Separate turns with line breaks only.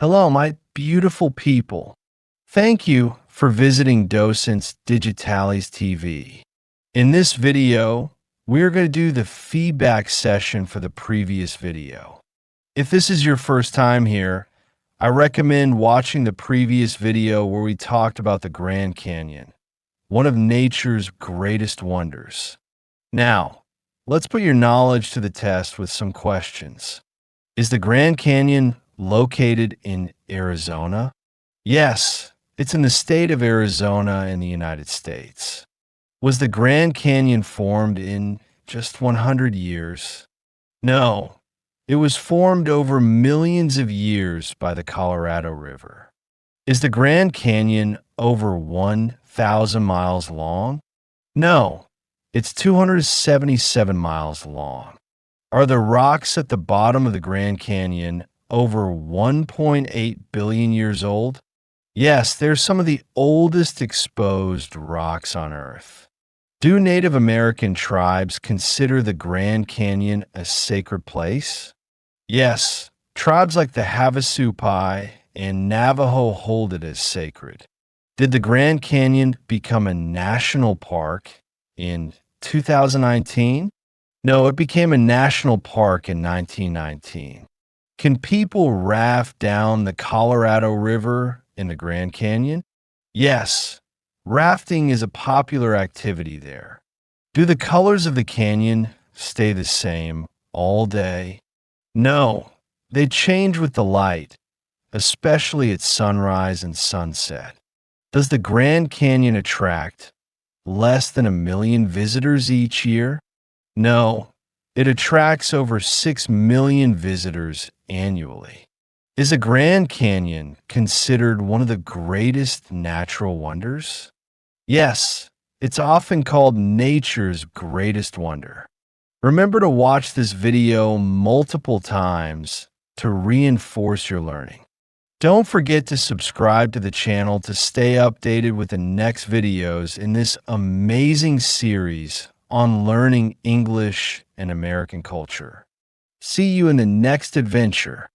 Hello, my beautiful people. Thank you for visiting Docents DigitalesTV. In this video, we're going to do the feedback session for the previous video. If this is your first time here, I recommend watching the previous video where we talked about the Grand Canyon, one of nature's greatest wonders. Now, let's put your knowledge to the test with some questions. Is the Grand Canyon located in Arizona? Yes, it's in the state of Arizona in the United States. Was the Grand Canyon formed in just 100 years? No, it was formed over millions of years by the Colorado River. Is the Grand Canyon over 1,000 miles long? No, it's 277 miles long. Are the rocks at the bottom of the Grand Canyon over 1.8 billion years old? Yes, they're some of the oldest exposed rocks on Earth. Do Native American tribes consider the Grand Canyon a sacred place? Yes, tribes like the Havasupai and Navajo hold it as sacred. Did the Grand Canyon become a national park in 2019? No, it became a national park in 1919. Can people raft down the Colorado River in the Grand Canyon? Yes, rafting is a popular activity there. Do the colors of the canyon stay the same all day? No, they change with the light, especially at sunrise and sunset. Does the Grand Canyon attract less than 1 million visitors each year? No, it attracts over 6 million visitors annually. Is the Grand Canyon considered one of the greatest natural wonders? Yes, it's often called nature's greatest wonder. Remember to watch this video multiple times to reinforce your learning. Don't forget to subscribe to the channel to stay updated with the next videos in this amazing series on learning English and American culture. See you in the next adventure.